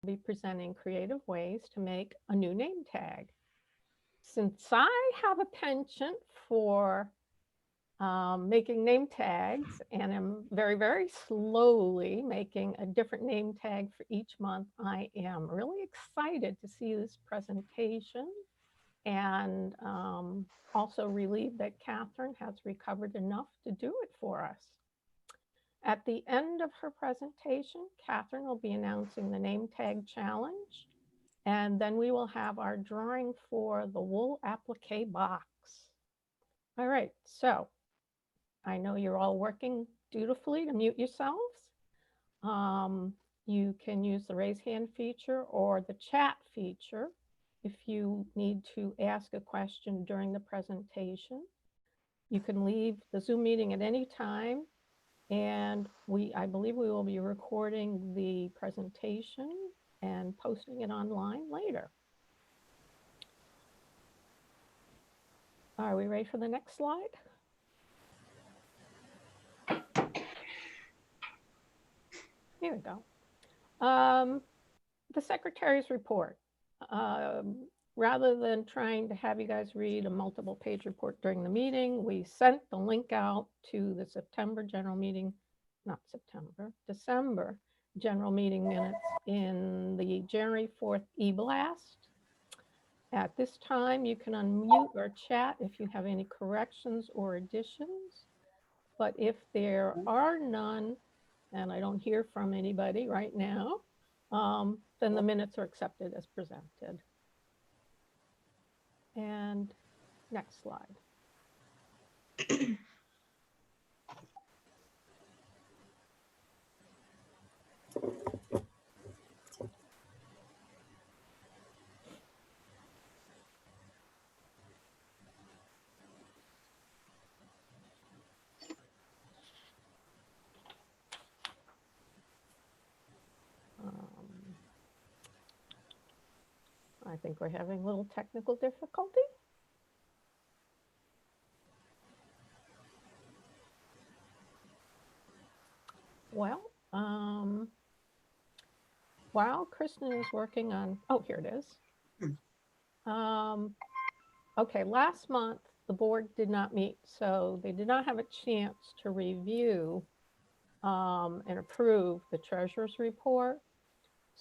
be presenting creative ways to make a new name tag. Since I have a penchant for making name tags and am very, very slowly making a different name tag for each month, I am really excited to see this presentation and also relieved that Catherine has recovered enough to do it for us. At the end of her presentation, Catherine will be announcing the name tag challenge, and then we will have our drawing for the wool applique box. All right, so I know you're all working dutifully to mute yourselves. You can use the raise hand feature or the chat feature if you need to ask a question during the presentation. You can leave the Zoom meeting at any time, and I believe we will be recording the presentation and posting it online later. Are we ready for the next slide? Here we go. The secretary's report. Rather than trying to have you guys read a multiple page report during the meeting, we sent the link out to the September general meeting, not September, December general meeting minutes in the January 4th e-blast. At this time, you can unmute or chat if you have any corrections or additions. But if there are none, and I don't hear from anybody right now, then the minutes are accepted as presented. And next slide. I think we're having a little technical difficulty. Well, while Kristen is working on, oh, here it is. Okay, last month, the board did not meet, so they did not have a chance to review and approve the treasurer's report.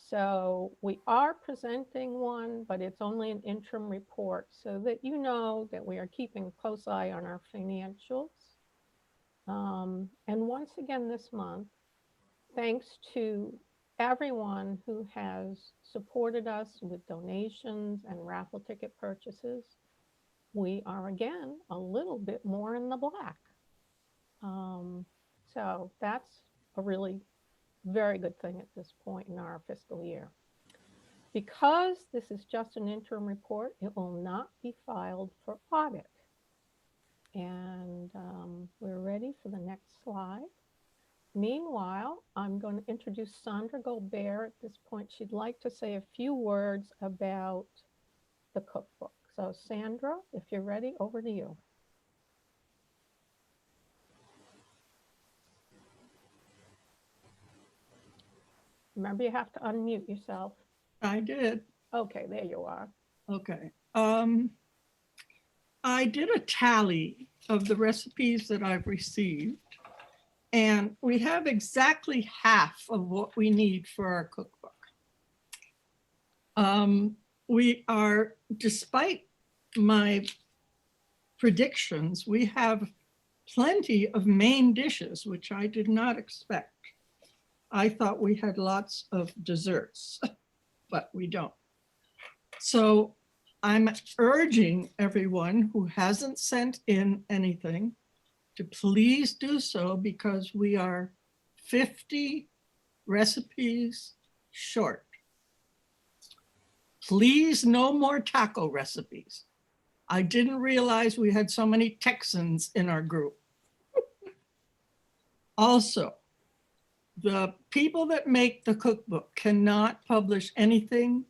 So we are presenting one, but it's only an interim report so that you know that we are keeping a close eye on our financials. And once again this month, thanks to everyone who has supported us with donations and raffle ticket purchases, we are again a little bit more in the black. So that's a really very good thing at this point in our fiscal year. Because this is just an interim report, it will not be filed for audit. And we're ready for the next slide. Meanwhile, I'm going to introduce Sandra Gobert at this point. She'd like to say a few words about the cookbook. So Sandra, if you're ready, over to you. Remember, you have to unmute yourself. I did. Okay, there you are. Okay. I did a tally of the recipes that I've received, and we have exactly half of what we need for our cookbook. We are, despite my predictions, we have plenty of main dishes, which I did not expect. I thought we had lots of desserts, but we don't. So I'm urging everyone who hasn't sent in anything to please do so, because we are 50 recipes short. Please, no more taco recipes. I didn't realize we had so many Texans in our group. Also, the people that make the cookbook cannot publish anything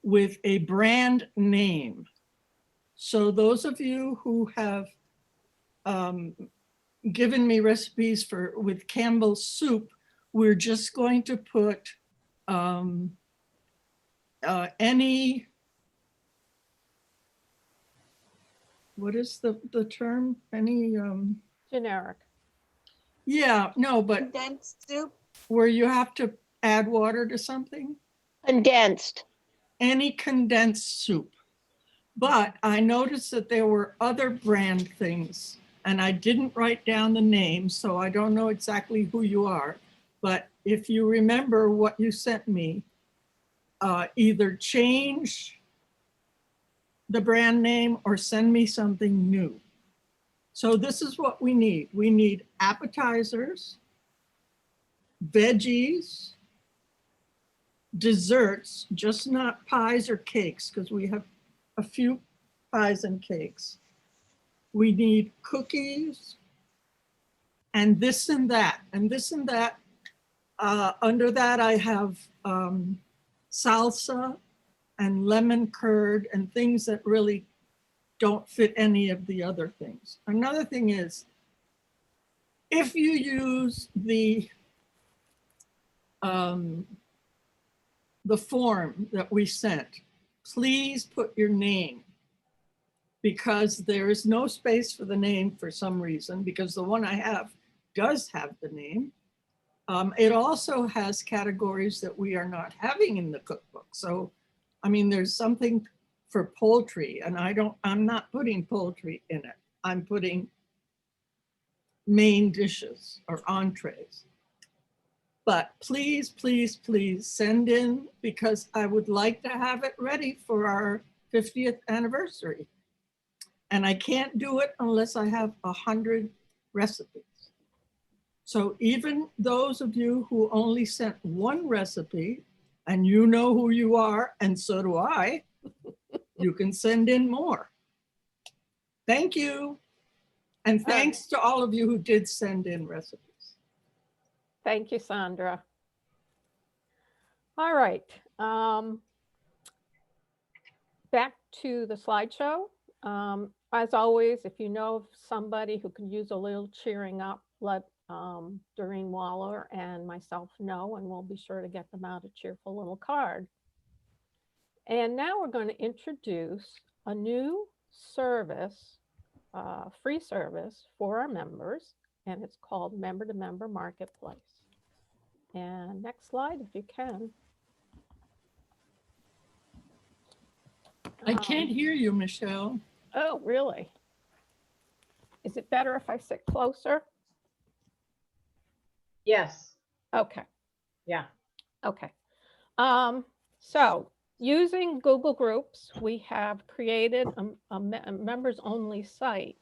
with a brand name. So those of you who have given me recipes with Campbell's soup, we're just going to put any, what is the term? Any, Generic. yeah, no, but Condensed soup? where you have to add water to something? Condensed. Any condensed soup. But I noticed that there were other brand things, and I didn't write down the name, so I don't know exactly who you are. But if you remember what you sent me, either change the brand name or send me something new. So this is what we need. We need appetizers, veggies, desserts, just not pies or cakes, because we have a few pies and cakes. We need cookies and this and that, and this and that. Under that, I have salsa and lemon curd and things that really don't fit any of the other things. Another thing is, if you use the form that we sent, please put your name, because there is no space for the name for some reason, because the one I have does have the name. It also has categories that we are not having in the cookbook. So, I mean, there's something for poultry, and I'm not putting poultry in it. I'm putting main dishes or entrees. But please, please, please send in, because I would like to have it ready for our 50th anniversary. And I can't do it unless I have 100 recipes. So even those of you who only sent one recipe, and you know who you are, and so do I, you can send in more. Thank you. And thanks to all of you who did send in recipes. Thank you, Sandra. All right. Back to the slideshow. As always, if you know of somebody who could use a little cheering up, let Doreen Waller and myself know, and we'll be sure to get them out a cheerful little card. And now we're going to introduce a new service, free service for our members, and it's called Member to Member Marketplace. And next slide, if you can. I can't hear you, Michelle. Oh, really? Is it better if I sit closer? Yes. Okay. Yeah. Okay. So using Google Groups, we have created a members only site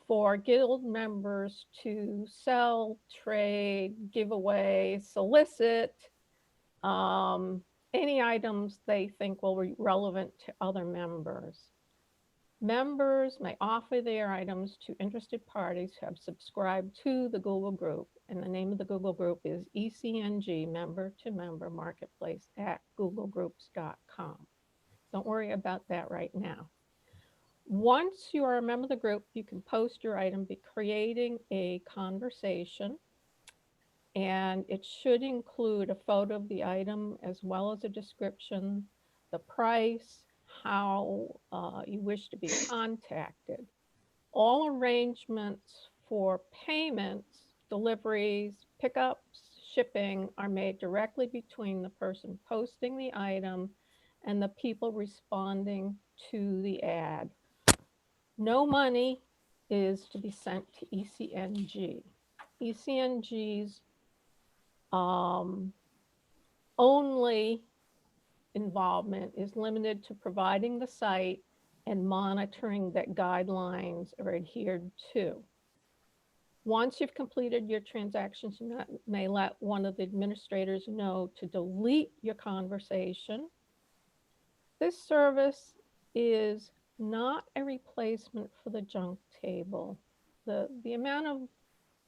for guild members to sell, trade, give away, solicit any items they think will be relevant to other members. Members may offer their items to interested parties who have subscribed to the Google Group, and the name of the Google Group is ECNG, Member to Member Marketplace at googlegroups.com. Don't worry about that right now. Once you are a member of the group, you can post your item, be creating a conversation, and it should include a photo of the item as well as a description, the price, how you wish to be contacted. All arrangements for payments, deliveries, pickups, shipping are made directly between the person posting the item and the people responding to the ad. No money is to be sent to ECNG. ECNG's only involvement is limited to providing the site and monitoring that guidelines are adhered to. Once you've completed your transactions, you may let one of the administrators know to delete your conversation. This service is not a replacement for the junk table. The amount of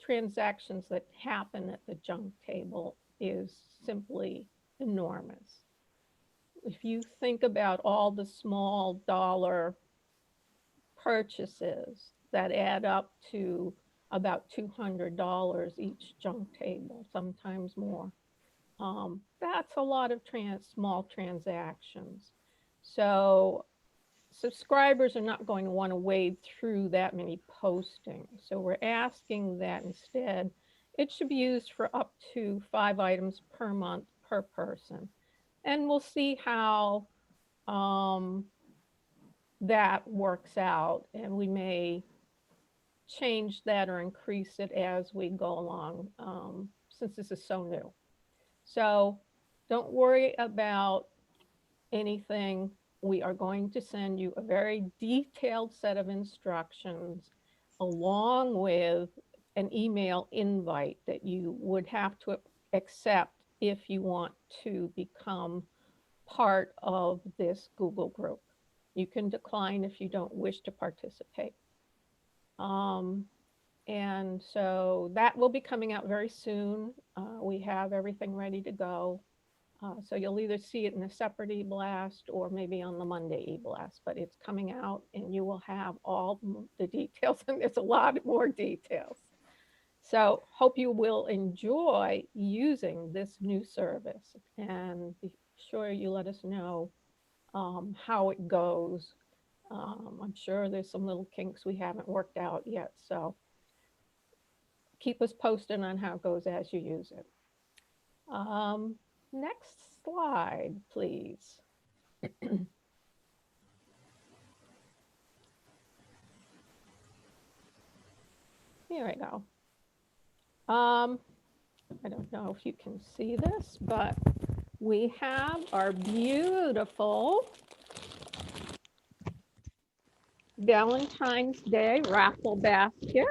transactions that happen at the junk table is simply enormous. If you think about all the small dollar purchases that add up to about $200 each junk table, sometimes more. That's a lot of small transactions. So subscribers are not going to want to wade through that many postings. So we're asking that instead it should be used for up to 5 items per month per person. And we'll see how um, that works out. And we may change that or increase it as we go along, since this is so new. So don't worry about anything. We are going to send you a very detailed set of instructions along with an email invite that you would have to accept if you want to become part of this Google group. You can decline if you don't wish to participate. And so that will be coming out very soon. We have everything ready to go. So you'll either see it in a separate e-blast or maybe on the Monday e-blast, but it's coming out and you will have all the details, and there's a lot more details. So hope you will enjoy using this new service, and be sure you let us know how it goes. I'm sure there's some little kinks we haven't worked out yet, so keep us posted on how it goes as you use it. Next slide, please. Here we go. I don't know if you can see this, but we have our beautiful Valentine's Day raffle basket.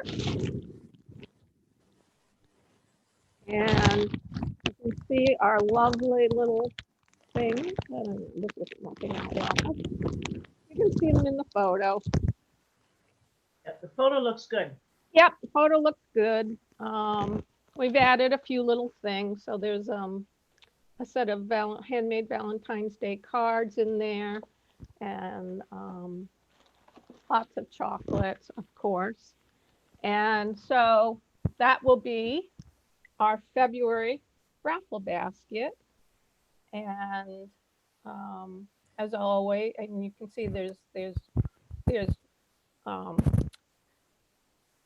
And you can see our lovely little things. This is nothing out well. You can see them in the photo. Yep, the photo looks good. Yep, the photo looks good. We've added a few little things. So there's a set of handmade Valentine's Day cards in there, and lots of chocolates, of course. And so that will be our February raffle basket. And as always, and you can see there's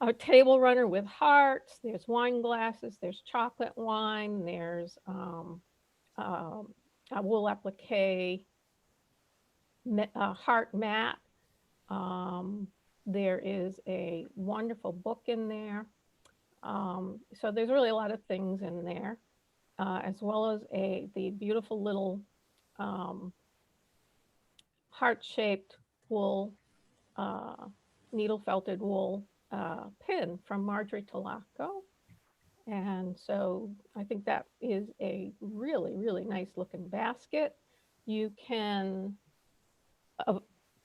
a table runner with hearts, there's wine glasses, there's chocolate wine, there's a wool applique heart mat. There is a wonderful book in there. So there's really a lot of things in there, as well as the beautiful little heart-shaped wool, needle felted wool pin from Marjorie Tolaco. And so I think that is a really, really nice looking basket. You can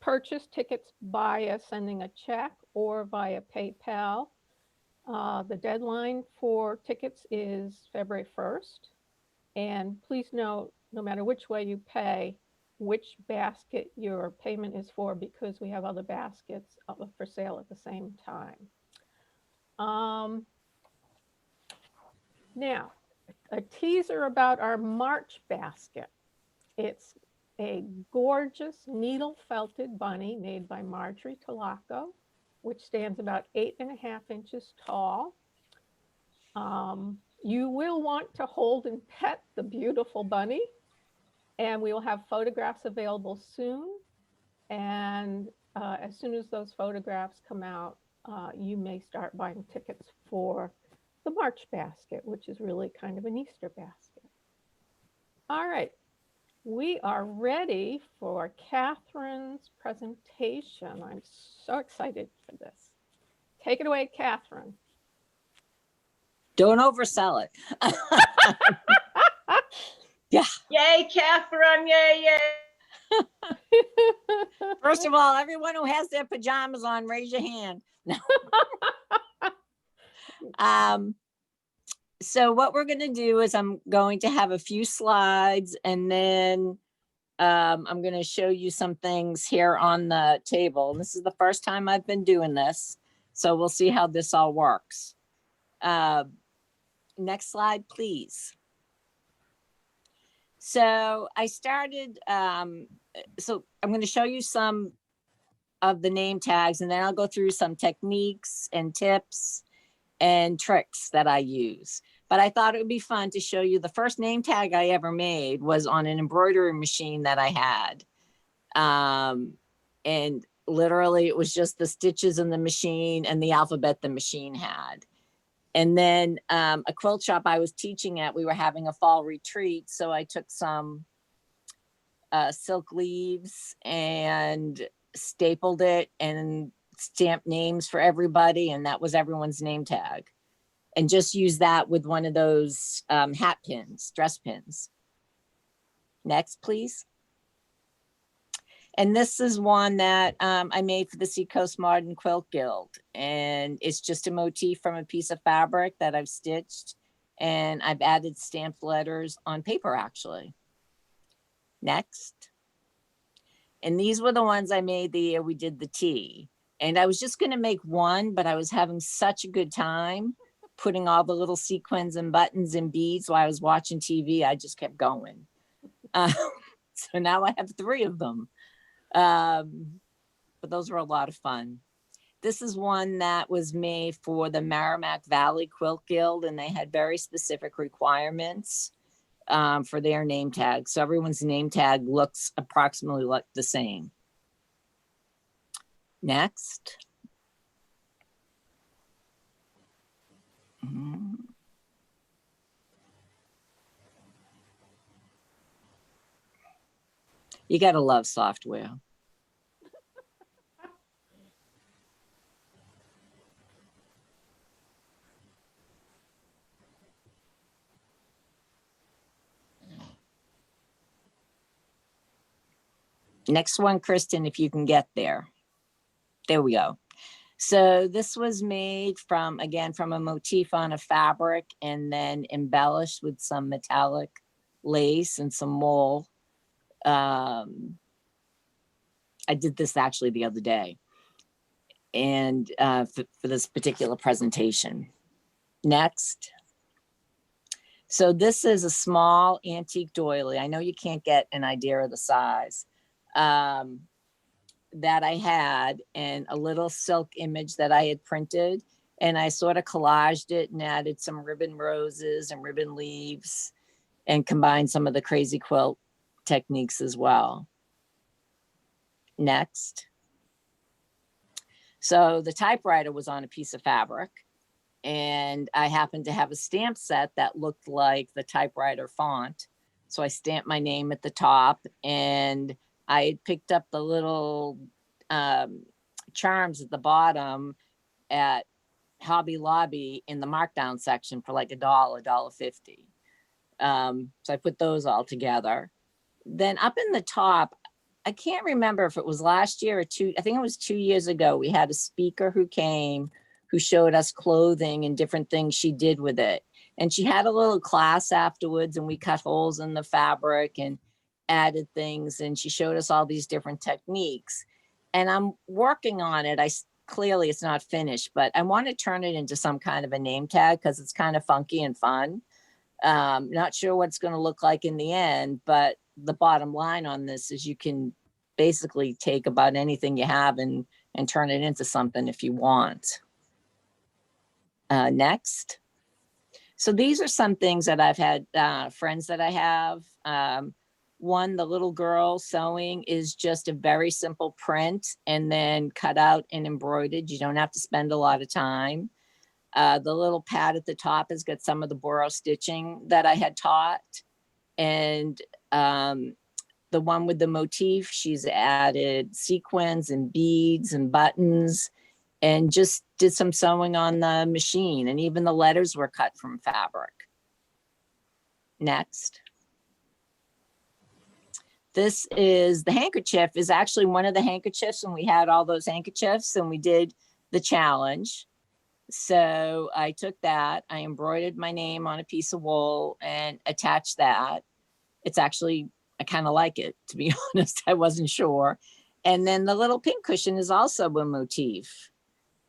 purchase tickets via sending a check or via PayPal. The deadline for tickets is February 1st. And please note, no matter which way you pay, which basket your payment is for, because we have other baskets for sale at the same time. Now, a teaser about our March basket. It's a gorgeous needle felted bunny made by Marjorie Tolaco, which stands about 8.5 inches tall. You will want to hold and pet the beautiful bunny, and we will have photographs available soon. And as soon as those photographs come out, you may start buying tickets for the March basket, which is really kind of an Easter basket. All right, we are ready for Catherine's presentation. I'm so excited for this. Take it away, Catherine. Don't oversell it. Yeah. Yay, Catherine, yay, yay. First of all, everyone who has their pajamas on, raise your hand. No. So what we're going to do is I'm going to have a few slides, and then I'm going to show you some things here on the table. And this is the first time I've been doing this, so we'll see how this all works. Next slide, please. So I started, so I'm going to show you some of the name tags, and then I'll go through some techniques and tips and tricks that I use. But I thought it would be fun to show you the first name tag I ever made was on an embroidery machine that I had. And literally it was just the stitches in the machine and the alphabet the machine had. And then a quilt shop I was teaching at, we were having a fall retreat. So I took some silk leaves and stapled it and stamped names for everybody. And that was everyone's name tag. And just use that with one of those hat pins, dress pins. Next, please. And this is one that I made for the Seacoast Modern Quilt Guild. And it's just a motif from a piece of fabric that I've stitched. And I've added stamped letters on paper, actually. Next. And these were the ones I made the year we did the tea. And I was just going to make one, but I was having such a good time putting all the little sequins and buttons and beads while I was watching TV. I just kept going. So now I have 3 of them. But those were a lot of fun. This is one that was made for the Merrimack Valley Quilt Guild, and they had very specific requirements for their name tag. So everyone's name tag looks approximately like the same. Next. You gotta love software. Next one, Kristen, if you can get there. There we go. So this was made from, again, from a motif on a fabric and then embellished with some metallic lace and some wool. I did this actually the other day and for this particular presentation. Next. So this is a small antique doily. I know you can't get an idea of the size. That I had, and a little silk image that I had printed, and I sort of collaged it and added some ribbon roses and ribbon leaves and combined some of the crazy quilt techniques as well. Next. So the typewriter was on a piece of fabric, and I happened to have a stamp set that looked like the typewriter font. So I stamped my name at the top, and I had picked up the little charms at the bottom at Hobby Lobby in the markdown section for like $1.50. So I put those all together. Then up in the top, I can't remember if it was last year or I think it was 2 years ago, we had a speaker who came, who showed us clothing and different things she did with it. And she had a little class afterwards, and we cut holes in the fabric and added things, and she showed us all these different techniques. And I'm working on it. Clearly it's not finished, but I want to turn it into some kind of a name tag because it's kind of funky and fun. Not sure what it's going to look like in the end, but the bottom line on this is you can basically take about anything you have and turn it into something if you want. Next. So these are some things that I've had friends that I have. One, the little girl sewing is just a very simple print and then cut out and embroidered. You don't have to spend a lot of time. The little pad at the top has got some of the burrow stitching that I had taught. And the one with the motif, she's added sequins and beads and buttons and just did some sewing on the machine. And even the letters were cut from fabric. Next. This is the handkerchief, is actually one of the handkerchiefs, and we had all those handkerchiefs and we did the challenge. So I took that, I embroidered my name on a piece of wool and attached that. It's actually, I kind of like it, to be honest. I wasn't sure. And then the little pink cushion is also a motif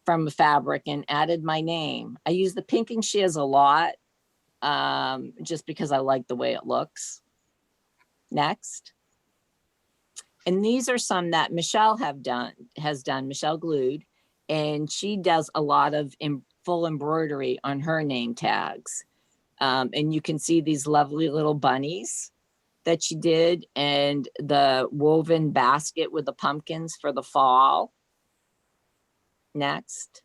from a fabric and added my name. I use the pinking shears a lot just because I like the way it looks. Next. And these are some that Michelle has done, Michelle Glued, and she does a lot of full embroidery on her name tags. And you can see these lovely little bunnies that she did, and the woven basket with the pumpkins for the fall. Next.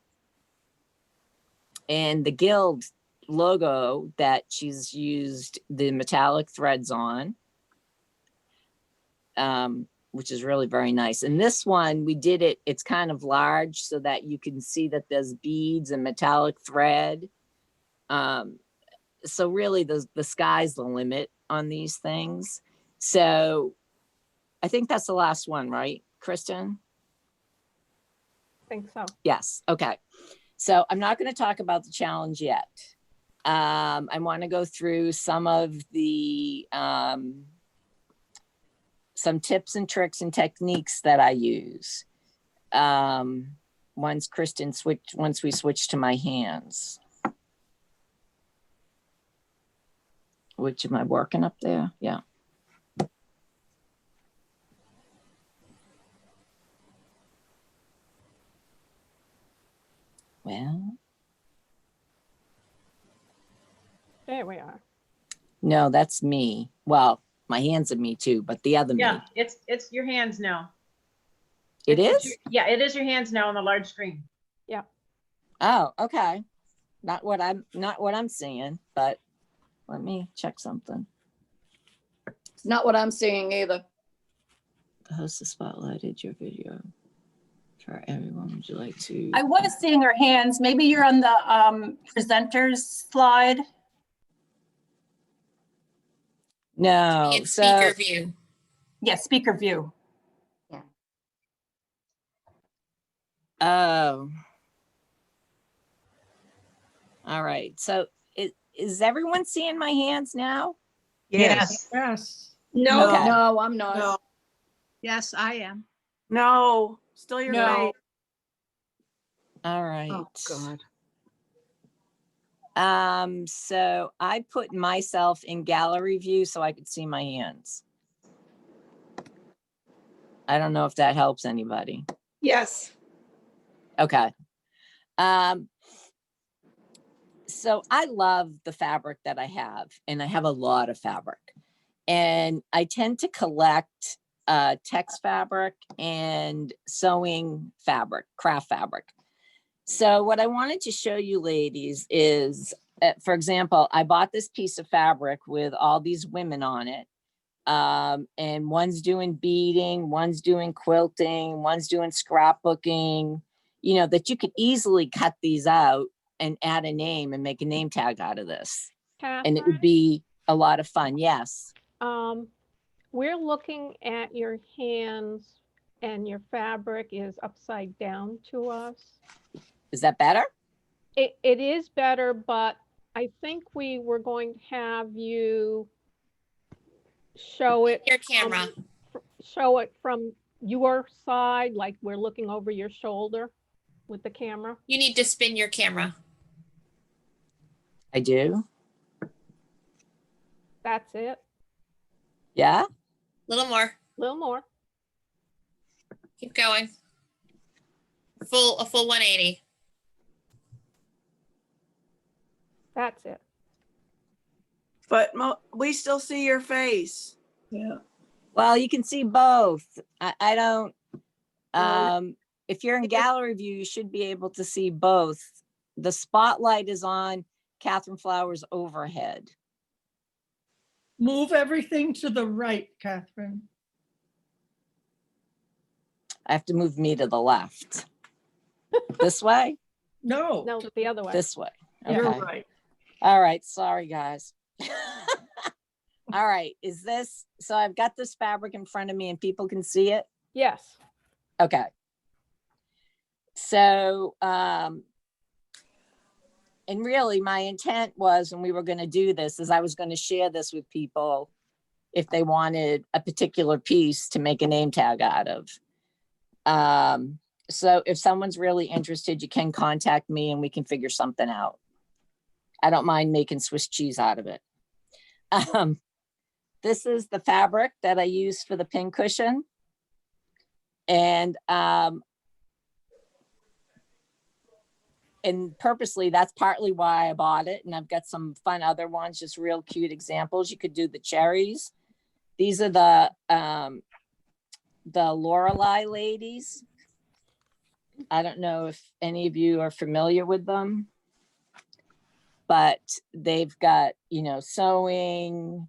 And the Guild logo that she's used the metallic threads on, which is really very nice. And this one, we did it, it's kind of large so that you can see that there's beads and metallic thread. So really the sky's the limit on these things. So I think that's the last one, right, Kristen? I think so. Yes, okay. So I'm not going to talk about the challenge yet. I want to go through some of the, some tips and tricks and techniques that I use. Once we switch to my hands. Which am I working up there? Yeah. Well, There we are. no, that's me. Well, my hands are me too, but the other Yeah, me. it's your hands now. It It's is? yeah, it is your hands now on the large screen. Oh, okay. Not what I'm seeing, but let me check something. It's not what I'm seeing either. The host has spotlighted your video for everyone. Would you like to? I was seeing her hands. Maybe you're on the presenters slide. No. It's So speaker view. Yes, speaker view. oh. All right. So is everyone seeing my hands now? Yes. Yes. No, Okay. no, I'm not. No, Yes, I am. no, still your No. face. All right. Oh, God. So I put myself in gallery view so I could see my hands. I don't know if that helps anybody. Yes. Okay. So I love the fabric that I have, and I have a lot of fabric. And I tend to collect text fabric and sewing fabric, craft fabric. So what I wanted to show you ladies is, for example, I bought this piece of fabric with all these women on it. And one's doing beading, one's doing quilting, one's doing scrapbooking, you know, that you could easily cut these out and add a name and make a name tag out of this. And it would be a lot of fun. Yes. We're looking at your hands and your fabric is upside down to us. Is that better? It is better, but I think we were going to have you show it. Your camera. Show it from your side, like we're looking over your shoulder with the camera. You need to spin your camera. I do. That's it. Yeah. A little more. A little more. Keep going. A full 180. That's it. But we still see your face. Yeah. Well, you can see both. I don't, Well, if you're in gallery view, you should be able to see both. The spotlight is on Catherine Flowers' overhead. Move everything to the right, Catherine. I have to move me to the left. This way? No. No, the other way. This way. You're Okay. right. All right. Sorry, guys. All right. Is this, so I've got this fabric in front of me and people can see it? Yes. Okay. So, and really my intent was when we were going to do this is I was going to share this with people if they wanted a particular piece to make a name tag out of. So if someone's really interested, you can contact me and we can figure something out. I don't mind making Swiss cheese out of it. This is the fabric that I use for the pin cushion. And purposely, that's partly why I bought it. And I've got some fun other ones, just real cute examples. You could do the cherries. These are the Lorelei ladies. I don't know if any of you are familiar with them, but they've got, sewing.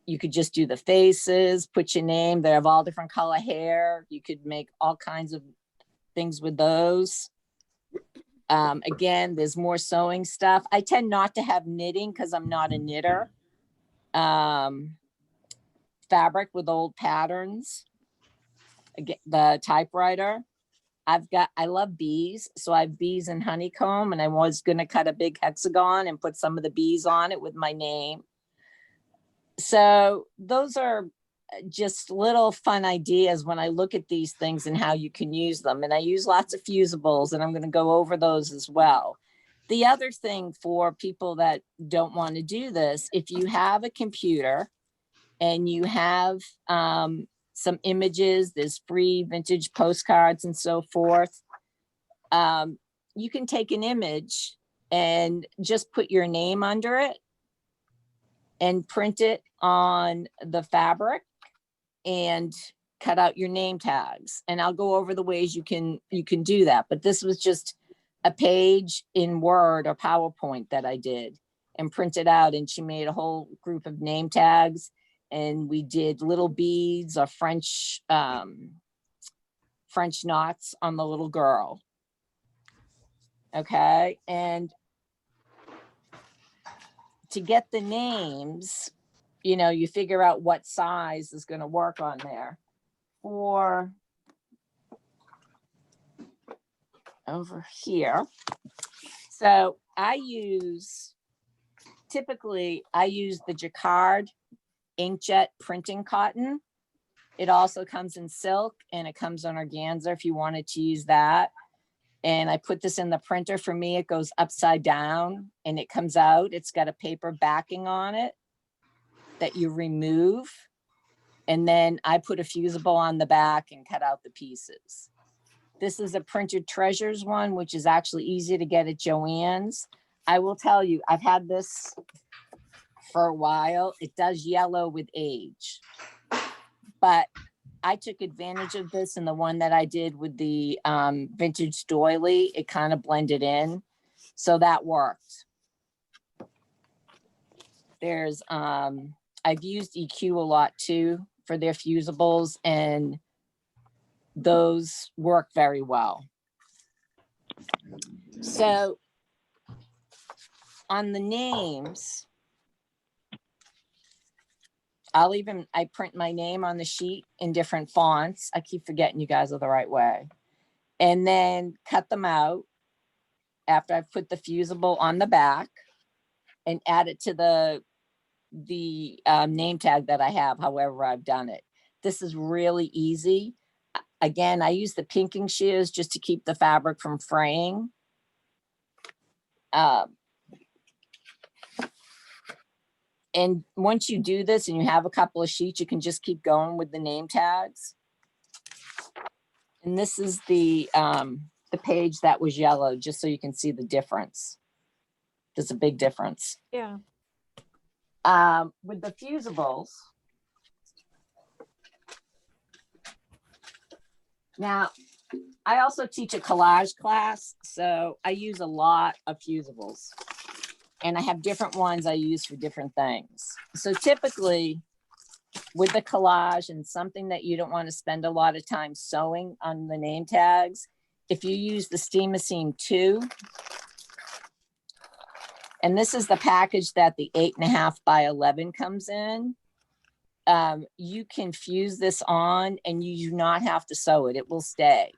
You could just do the faces, put your name. They have all different color hair. You could make all kinds of things with those. Again, there's more sewing stuff. I tend not to have knitting because I'm not a knitter. Fabric with old patterns. Again, the typewriter. I love bees. So I have bees and honeycomb, and I was going to cut a big hexagon and put some of the bees on it with my name. So those are just little fun ideas when I look at these things and how you can use them. And I use lots of fusibles, and I'm going to go over those as well. The other thing for people that don't want to do this, if you have a computer and you have some images, there's free vintage postcards and so forth. You can take an image and just put your name under it and print it on the fabric and cut out your name tags. And I'll go over the ways you can do that. But this was just a page in Word or PowerPoint that I did and printed out. And she made a whole group of name tags. And we did little beads or French knots on the little girl. Okay. And to get the names, you figure out what size is going to work on there. For over here. So typically I use the Jacquard inkjet printing cotton. It also comes in silk and it comes on organza if you wanted to use that. And I put this in the printer. For me, it goes upside down and it comes out. It's got a paper backing on it that you remove. And then I put a fusible on the back and cut out the pieces. This is a Printed Treasures one, which is actually easy to get at Joann's. I will tell you, I've had this for a while. It does yellow with age, but I took advantage of this in the one that I did with the vintage doily. It kind of blended in, so that worked. There's I've used EQ a lot too for their fusibles, and those work very well. So on the names, I print my name on the sheet in different fonts. I keep forgetting you guys are the right way. And then cut them out after I've put the fusible on the back and add it to the name tag that I have, however I've done it. This is really easy. Again, I use the pinking shears just to keep the fabric from fraying. And once you do this and you have a couple of sheets, you can just keep going with the name tags. And this is the page that was yellow, just so you can see the difference. There's a big difference. Yeah. With the fusibles. Now, I also teach a collage class, so I use a lot of fusibles. And I have different ones I use for different things. So typically with the collage and something that you don't want to spend a lot of time sewing on the name tags, if you use the Steam-A-Seam 2, and this is the package that the 8.5 by 11 comes in, you can fuse this on and you do not have to sew it. It will stay.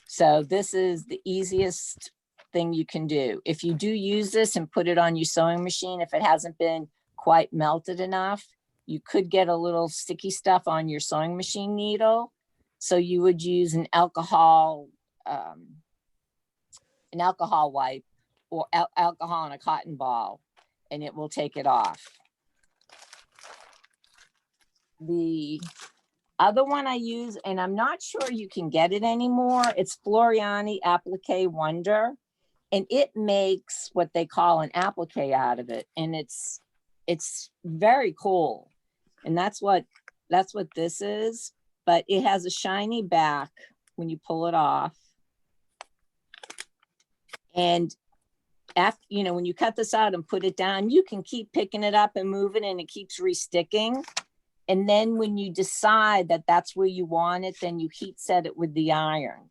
So this is the easiest thing you can do. If you do use this and put it on your sewing machine, if it hasn't been quite melted enough, you could get a little sticky stuff on your sewing machine needle. So you would use an alcohol wipe or alcohol in a cotton ball, and it will take it off. the other one I use, and I'm not sure you can get it anymore. It's Floriani Applique Wonder, and it makes what they call an applique out of it, and it's very cool. And that's what this is, but it has a shiny back when you pull it off. And after, you know, when you cut this out and put it down, you can keep picking it up and moving, and it keeps resticking. And then when you decide that that's where you want it, then you heat set it with the iron.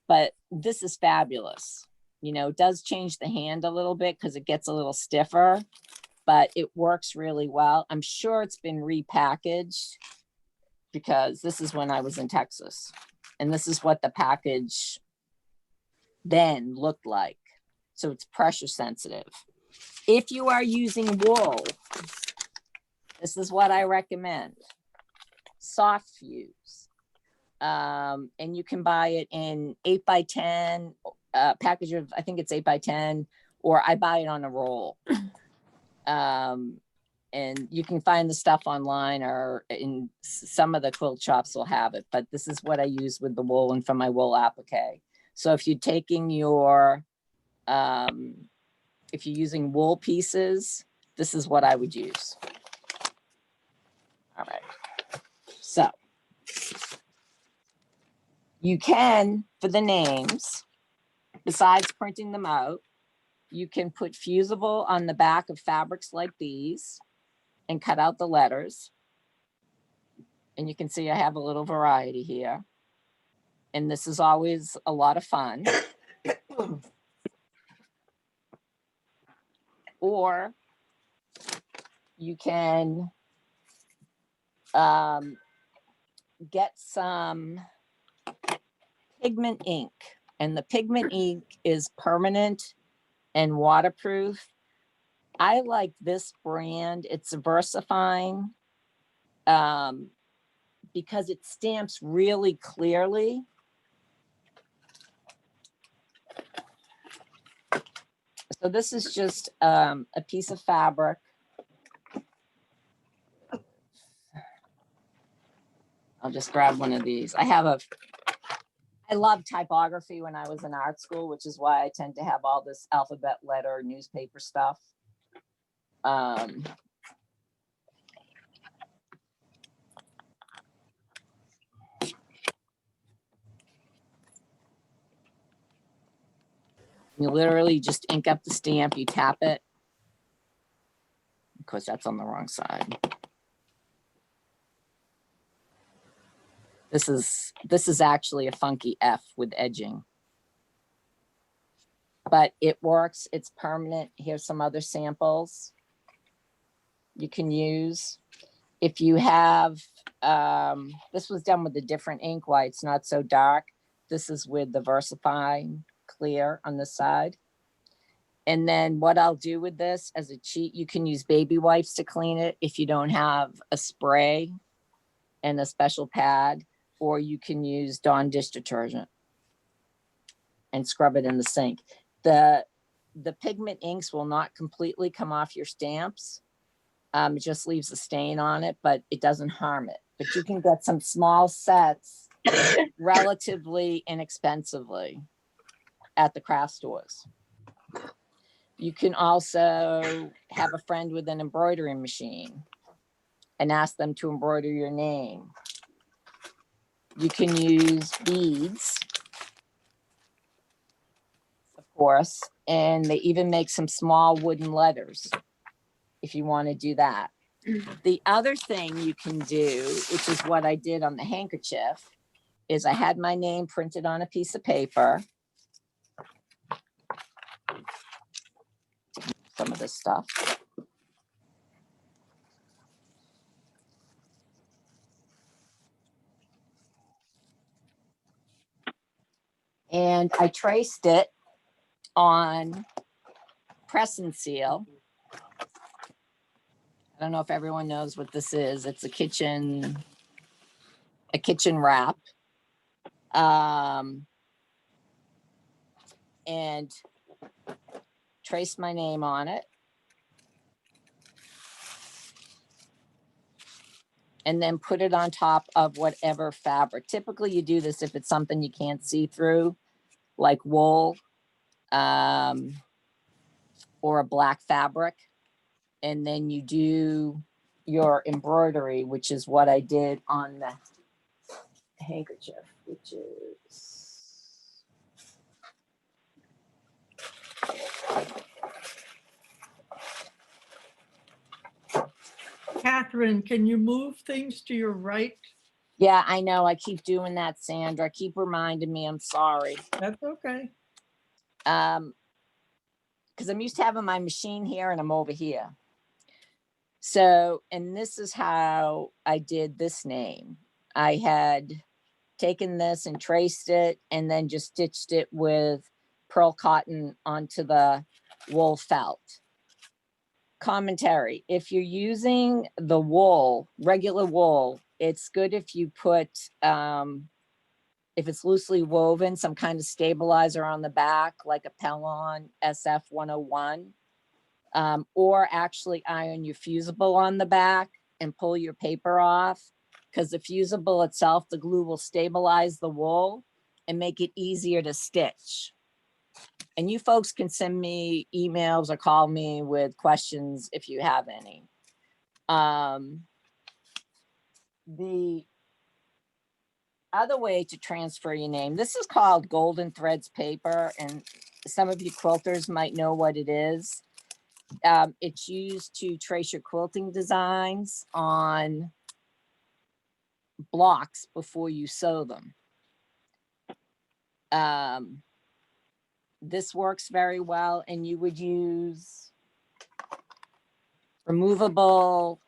But this is fabulous. You know, it does change the hand a little bit because it gets a little stiffer, but it works really well. I'm sure it's been repackaged because this is when I was in Texas, and this is what the package then looked like. So it's pressure sensitive. If you are using wool, this is what I recommend. Soft fuse. And you can buy it in 8x10, package of, I think it's 8x10, or I buy it on a roll. And you can find the stuff online, or in some of the quilt shops will have it, but this is what I use with the wool and for my wool applique. So if you're taking your, if you're using wool pieces, this is what I would use. All right. So you can, for the names, besides printing them out, you can put fusible on the back of fabrics like these and cut out the letters. And you can see I have a little variety here. And this is always a lot of fun. Or you can get some pigment ink, and the pigment ink is permanent and waterproof. I like this brand. It's VersaFine because it stamps really clearly. So this is just a piece of fabric. I'll just grab one of these. I love typography when I was in art school, which is why I tend to have all this alphabet letter newspaper stuff. You literally just ink up the stamp, you tap it. Of course, that's on the wrong side. This is actually a funky F with edging. But it works, it's permanent. Here's some other samples you can use. If you have, this was done with a different ink, why it's not so dark. This is with the VersaFine clear on the side. And then what I'll do with this as a cheat, you can use baby wipes to clean it if you don't have a spray and a special pad, or you can use Dawn dish detergent and scrub it in the sink. The pigment inks will not completely come off your stamps. It just leaves a stain on it, but it doesn't harm it. But you can get some small sets relatively inexpensively at the craft stores. You can also have a friend with an embroidery machine and ask them to embroider your name. You can use beads, of course, and they even make some small wooden letters if you want to do that. The other thing you can do, which is what I did on the handkerchief, is I had my name printed on a piece of paper. Some of this stuff. And I traced it on press and seal. I don't know if everyone knows what this is. It's a kitchen wrap. And trace my name on it. and then put it on top of whatever fabric. Typically you do this if it's something you can't see through, like wool, or a black fabric. And then you do your embroidery, which is what I did on the handkerchief, which is, Catherine, can you move things to your right? yeah, I know, I keep doing that, Sandra. Keep reminding me, I'm sorry. That's okay. Because I'm used to having my machine here and I'm over here. So, and this is how I did this name. I had taken this and traced it and then just stitched it with pearl cotton onto the wool felt. Commentary: if you're using the wool, regular wool, it's good if you put, if it's loosely woven, some kind of stabilizer on the back, like a Pellon SF 101, or actually iron your fusible on the back and pull your paper off, because the fusible itself, the glue will stabilize the wool and make it easier to stitch. And you folks can send me emails or call me with questions if you have any. The other way to transfer your name, this is called Golden Threads paper, and some of you quilters might know what it is. It's used to trace your quilting designs on blocks before you sew them. This works very well, and you would use removable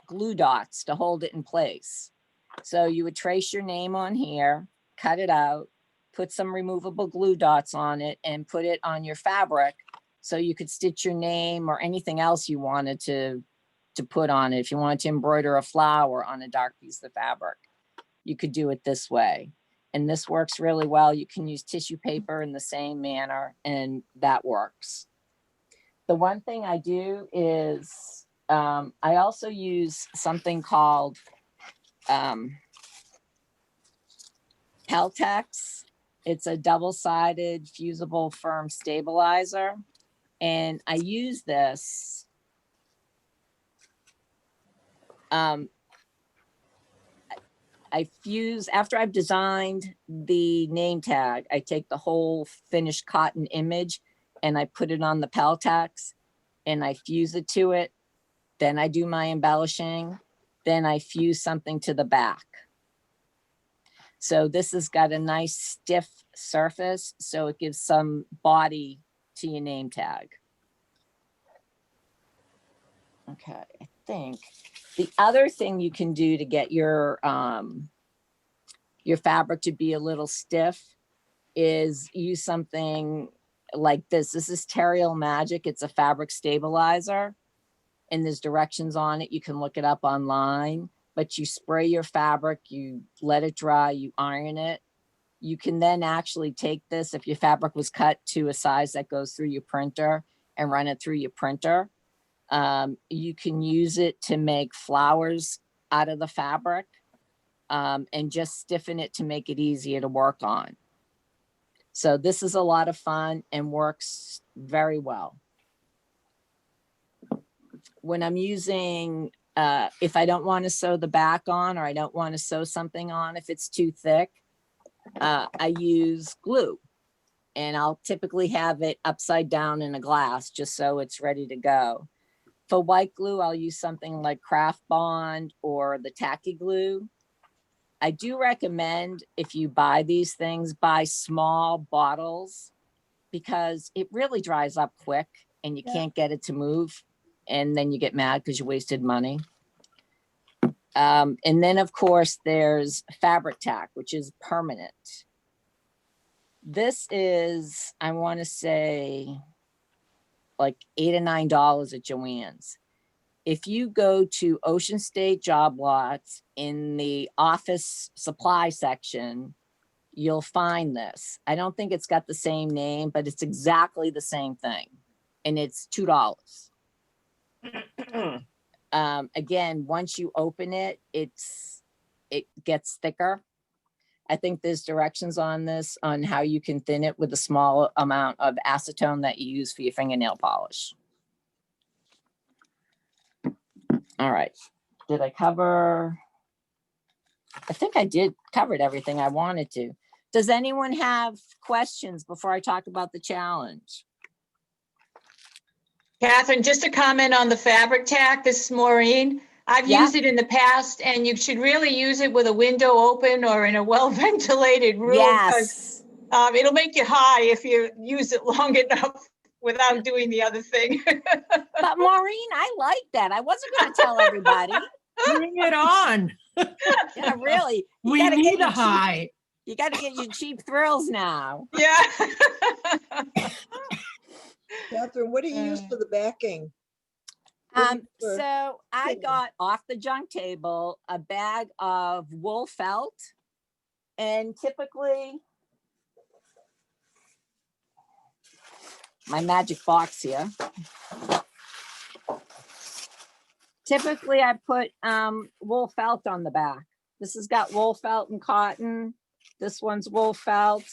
glue dots to hold it in place. So you would trace your name on here, cut it out, put some removable glue dots on it, and put it on your fabric so you could stitch your name or anything else you wanted to put on it. If you wanted to embroider a flower on a dark piece of fabric, you could do it this way. And this works really well. You can use tissue paper in the same manner, and that works. The one thing I do is I also use something called Peltex. It's a double-sided fusible firm stabilizer. And I use this I fuse, after I've designed the name tag, I take the whole finished cotton image and I put it on the Peltex and I fuse it to it. Then I do my embellishing. Then I fuse something to the back. So this has got a nice stiff surface, so it gives some body to your name tag. Okay, I think the other thing you can do to get your fabric to be a little stiff is use something like this. This is Terial Magic. It's a fabric stabilizer, and there's directions on it. You can look it up online, but you spray your fabric, you let it dry, you iron it. You can then actually take this, if your fabric was cut to a size that goes through your printer, and run it through your printer. You can use it to make flowers out of the fabric, and just stiffen it to make it easier to work on. So this is a lot of fun and works very well. When I'm using, if I don't want to sew the back on, or I don't want to sew something on if it's too thick, I use glue, and I'll typically have it upside down in a glass just so it's ready to go. For white glue, I'll use something like Craft Bond or the tacky glue. I do recommend, if you buy these things, buy small bottles, because it really dries up quick and you can't get it to move. And then you get mad because you wasted money. And then of course there's fabric tack, which is permanent. This is, I want to say, like $8 or $9 at Joann's. If you go to Ocean State Job Lots in the office supply section, you'll find this. I don't think it's got the same name, but it's exactly the same thing. And it's $2. Again, once you open it, it gets thicker. I think there's directions on this on how you can thin it with a small amount of acetone that you use for your fingernail polish. All right. Did I cover? I think I did covered everything I wanted to. Does anyone have questions before I talk about the challenge? Catherine, just a comment on the fabric tack. This is Maureen. I've Yeah. used it in the past, and you should really use it with a window open or in a well-ventilated room. Yes. Because it'll make you high if you use it long enough without doing the other thing. But Maureen, I like that. I wasn't going to tell everybody. Bring it on. Yeah, really. You We gotta get need your a high. You got to get your cheap thrills now. Yeah. Catherine, what do you use for the backing? For So I pinning? got off the junk table a bag of wool felt, and typically my magic box here. Typically I put wool felt on the back. This has got wool felt and cotton. This one's wool felt.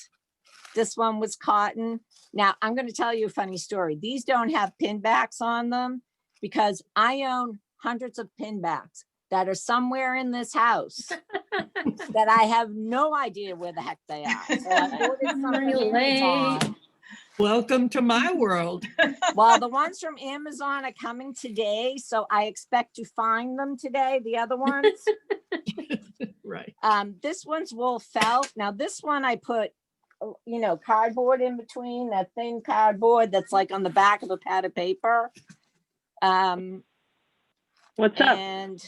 This one was cotton. Now I'm going to tell you a funny story. These don't have pin backs on them because I own hundreds of pin backs that are somewhere in this house that I have no idea where the heck they are. So I ordered some from Amazon. Welcome to my world. Well, the ones from Amazon are coming today, so I expect to find them today. The other ones, Right. this one's wool felt. Now this one I put, cardboard in between, that thin cardboard that's like on the back of a pad of paper. What's up? And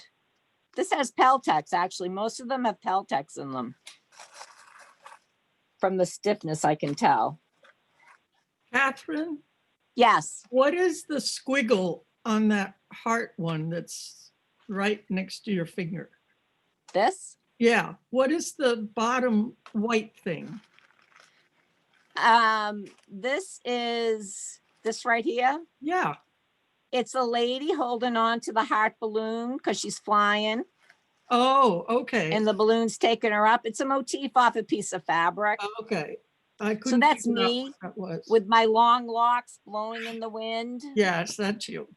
this has Peltex, actually. Most of them have Peltex in them. From the stiffness, I can tell. Catherine, Yes. what is the squiggle on that heart one that's right next to your finger? This? Yeah. What is the bottom white thing? This is this right here. Yeah. It's a lady holding on to the heart balloon because she's flying Oh, okay. and the balloon's taking her up. It's a motif off a piece of fabric. Okay. I couldn't that's figure out me what that was. With my long locks blowing in the wind Yes, that's you.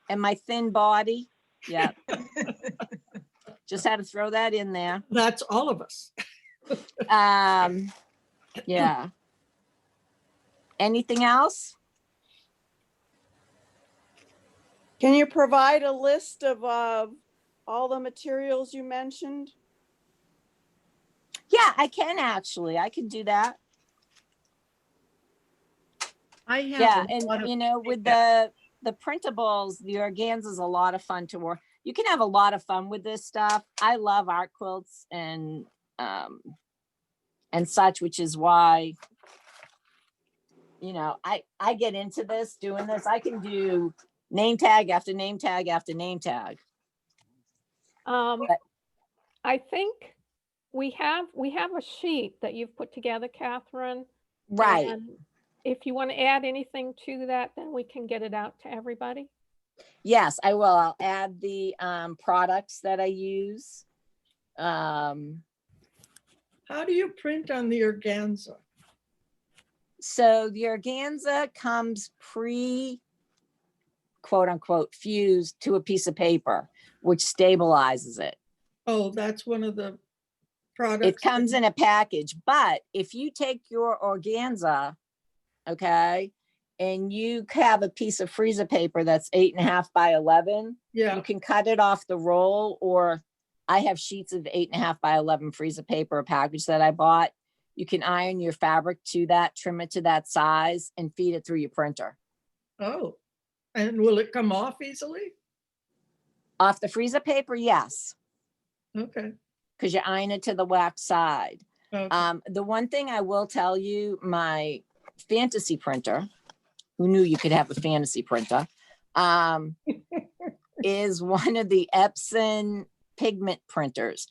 and my thin body. Yeah. Just had to throw that in there. That's all of us. Yeah. Anything else? Can you provide a list of all the materials you mentioned? Yeah, I can actually. I can do that. I have Yeah, a lot of- and with the printables, the organza is a lot of fun to work. You can have a lot of fun with this stuff. I love art quilts and such, which is why I get into this, doing this. I can do name tag after name tag after name tag. I think we have a sheet that you've put together, Catherine. Right. And if you want to add anything to that, then we can get it out to everybody. Yes, I will. I'll add the products that I use. How do you print on the organza? So the organza comes quote unquote fused to a piece of paper, which stabilizes it. Oh, that's one of the products. It comes in a package, but if you take your organza, okay, and you have a piece of freezer paper that's 8.5 by 11, Yeah. you can cut it off the roll, or I have sheets of 8.5 by 11 freezer paper, a package that I bought. You can iron your fabric to that, trim it to that size, and feed it through your printer. Oh, and will it come off easily? Off the freezer paper, yes, Okay. because you iron it to the wax side. Okay. The one thing I will tell you, my fantasy printer, who knew you could have a fantasy printer, is one of the Epson pigment printers.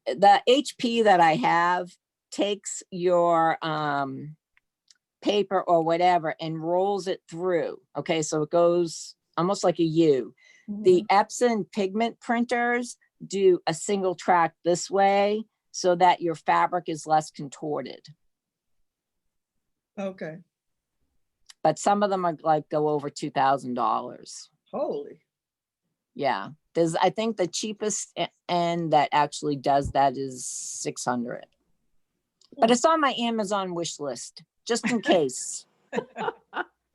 The HP that I have takes your paper or whatever and rolls it through. Okay, so it goes almost like a U. The Epson pigment printers do a single track this way so that your fabric is less contorted. Okay, But some of them are like go over $2,000. holy. Yeah, there's, I think the cheapest end that actually does that is 600. But it's on my Amazon wish list, just in case.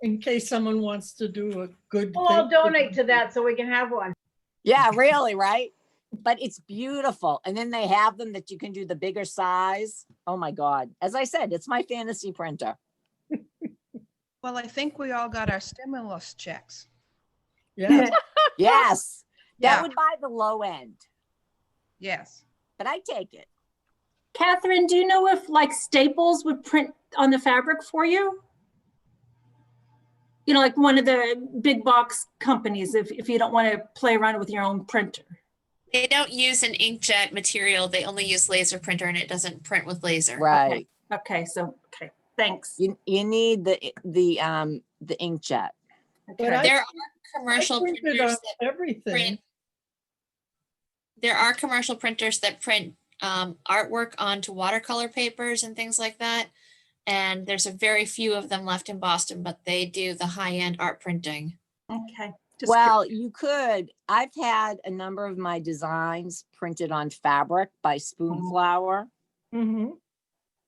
In case someone wants to do a good. We'll all thing. donate to that so we can have one. Yeah, really, right? But it's beautiful. And then they have them that you can do the bigger size. Oh my God. As I said, it's my fantasy printer. Well, I think we all got our stimulus checks. Yeah, Yes, that Yeah. would buy the low end, Yes. but I take it. Catherine, do you know if like Staples would print on the fabric for you? You know, like one of the big box companies, if you don't want to play around with your own printer. They don't use an inkjet material. They only use laser printer and it doesn't print with laser. Right. Okay, thanks. You need the inkjet. but I There are I commercial printed printers on that everything. print. There are commercial printers that print artwork onto watercolor papers and things like that. And there's a very few of them left in Boston, but they do the high-end art printing. Okay. Well, you could. I've had a number of my designs printed on fabric by Spoonflower. Mhm.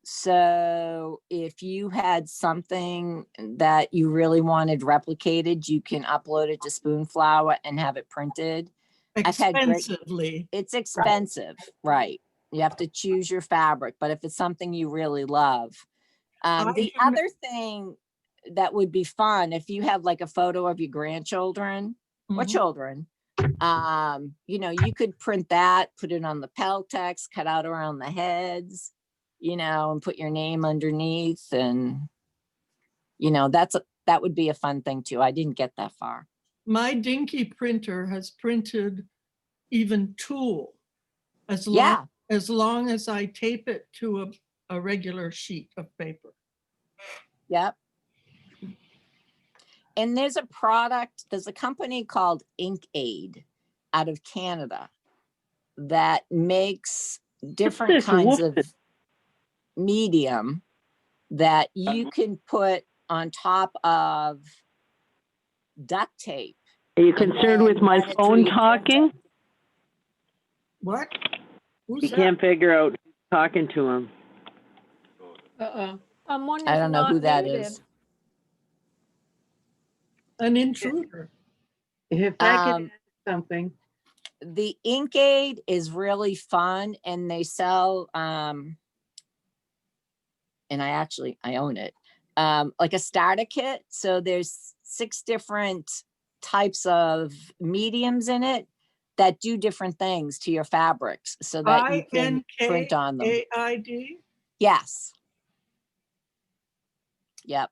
So if you had something that you really wanted replicated, you can upload it to Spoonflower and have it printed. I've had great- Expensively. It's expensive, right? You have to choose your fabric, but if it's something you really love. The have other thing that would be fun, if you have like a photo of your grandchildren or Mhm. children, you know, you could print that, put it on the Peltex, cut out around the heads, you know, and put your name underneath. And, you know, that would be a fun thing too. I didn't get that far. My dinky printer has printed even tulle as Yeah. long as I tape it to a regular sheet of paper. Yep. And there's a company called InkAid out of Canada that makes different kinds of medium that you can put on top of duct tape. Are you and concerned then with my run it phone through your talking? printer. What? Who's He that? can't figure out who's talking to him. Someone I is don't know who not that muted. is. An intruder. If I could Um, add something, The InkAid is really fun and they sell, and I own it, like a starter kit. So there's 6 different types of mediums in it that do different things to your fabrics so that you can print on them. INKAID? Yes. Yep.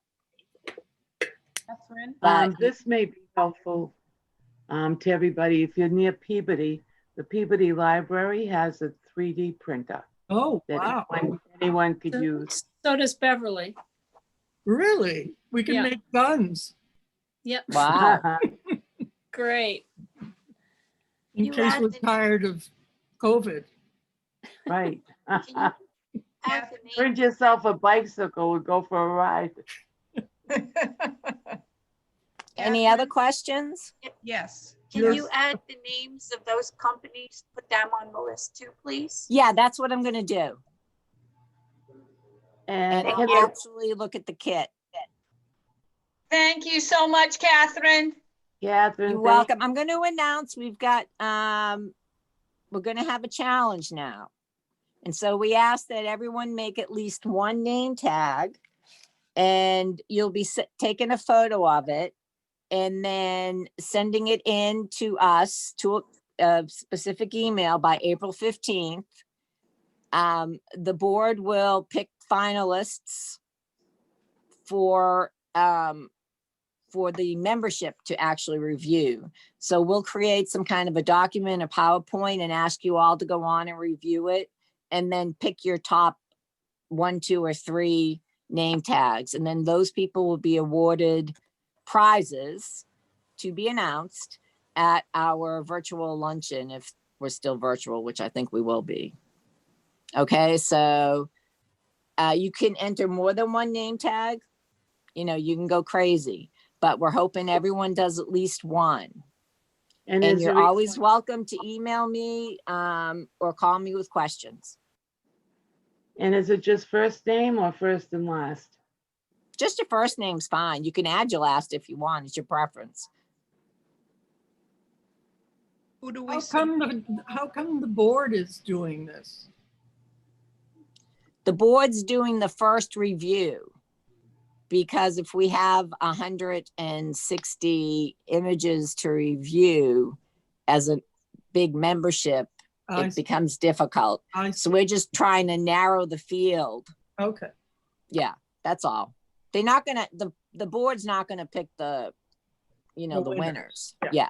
Catherine? But this may be helpful to everybody. If you're near Peabody, the Peabody Library has a 3D printer Oh, that wow. anyone could use. So does Beverly. Really? We can Yeah. make guns Yep, wow. great. in You case add we're the- tired of COVID. Right. Add the name- Print yourself a bicycle and go for a ride. Any other questions? Yes. Can you add the names of those companies, put them on the list too, please? Yeah, that's what I'm gonna do. And And I'll actually look at the kit. Thank you so much, Catherine. Catherine, You're welcome. I'm going to announce we've got, we're going to have a challenge now. And so we ask that everyone make at least one name tag and you'll be taking a photo of it and then sending it in to us to a specific email by April 15th. The board will pick finalists for the membership to actually review. So we'll create some kind of a document, a PowerPoint, and ask you all to go on and review it, and then pick your top 1, 2, or 3 name tags. And then those people will be awarded prizes to be announced. at our virtual luncheon if we're still virtual, which I think we will be. Okay, so you can enter more than one name tag. You know, you can go crazy, but we're hoping everyone does at least one. And And is you're there, always welcome to email me or call me with questions. and is it just first name or first and last? Just your first name's fine. You can add your last if you want. It's your preference. Who do we How come the board is doing this? The board's doing the first review because if we have 160 images to review as a big membership, I it see. becomes difficult. So we're just trying to narrow the field. Okay. Yeah, that's all. They're not gonna, the board's not gonna pick the, you know, The the winners. winners. Yeah. Yeah.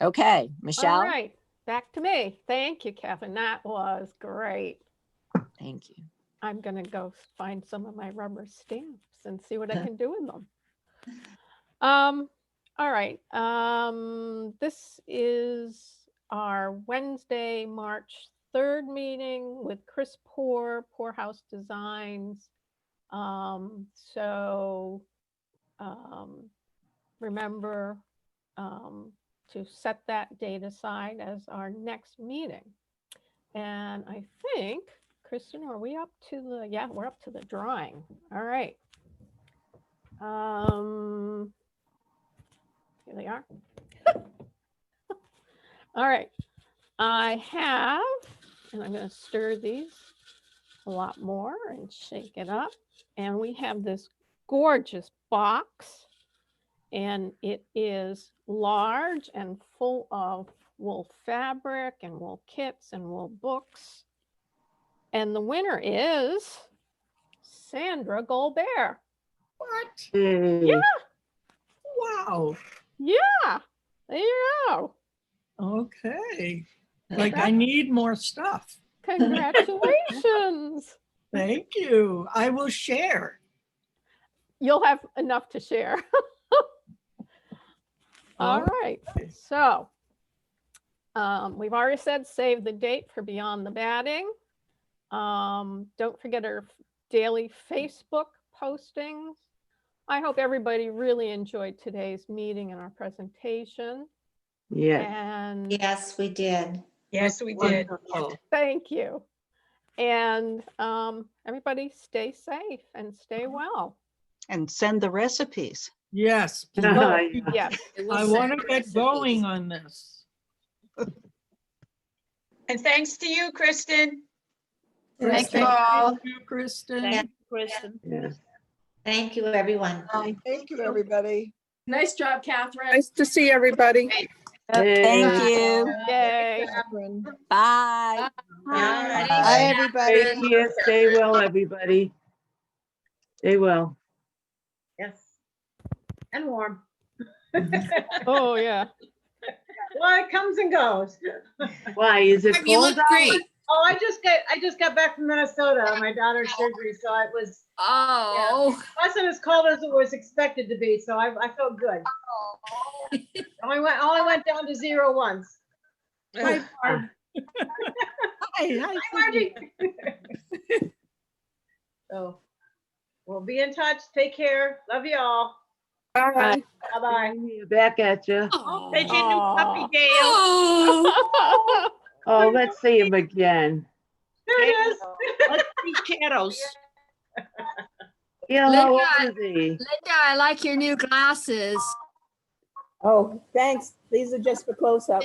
Okay, All Michelle, right, back to me. Thank you, Kevin. That was great. thank you. I'm gonna go find some of my rubber stamps and see what I can do with them. All right, this is our Wednesday, March 3rd meeting with Chris Poorhouse Designs. Remember to set that date aside as our next meeting. And I think, Kristen, are we up to the, yeah, we're up to the drawing. All right. Here they are. All right. I have, and I'm going to stir these a lot more and shake it up. And we have this gorgeous box. And it is large and full of wool fabric and wool kits and wool books. And the winner is Sandra Goldbear. What? Hey, Yeah, Wow. yeah, there you go. Okay. Like I need more stuff. Congratulations. Thank you. I will share. You'll have enough to share. All right, so we've already said save the date for Beyond the Batting. Don't forget our daily Facebook postings. I hope everybody really enjoyed today's meeting and our presentation. yes. And Yes, we did. Yes, we did. Wonderful. thank you. And everybody stay safe and stay well. And send the recipes. Yes. Oh, Yeah. yes. I want to get going on this. And thanks to you, Kristen. Thank you all. Thank you, Kristen. Yeah. Kristen. Yes. Thank you, everyone. Thank you, everybody. Nice job, Catherine. Nice to see everybody. Thank Hey, you. Yay. Catherine. Bye. Bye, stay everybody. here, stay well, everybody. Stay well. Yes. And warm. Oh, yeah. Well, it comes and goes. Why, is it You cold look out? great. Oh, I just got back from Minnesota on my daughter's surgery, so it was Oh. wasn't as cold as it was expected to be, so I felt good. Only went down to 0 once. Hi, Barb. Hi, Margie. So we'll be in touch. Take care. Love you all. Bye. Bye-bye. Back at you. Oh. There's your new puppy, Gail. Oh. Oh, let's see him again. There it is. Let's see shadows. Gail, how old is he? Linda, I like your new glasses. Oh, thanks. These are just for close-up.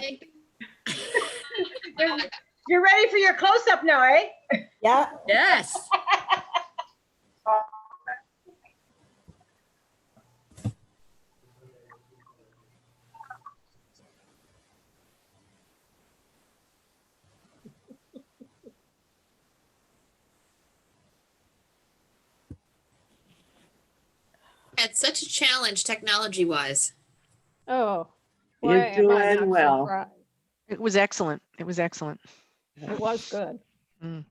You're ready for your close-up now, eh? Yeah. Yes. It's such a challenge technology wise. Oh. You're boy, am I doing not well. surprised. It was excellent. It was excellent. It was good. Mm.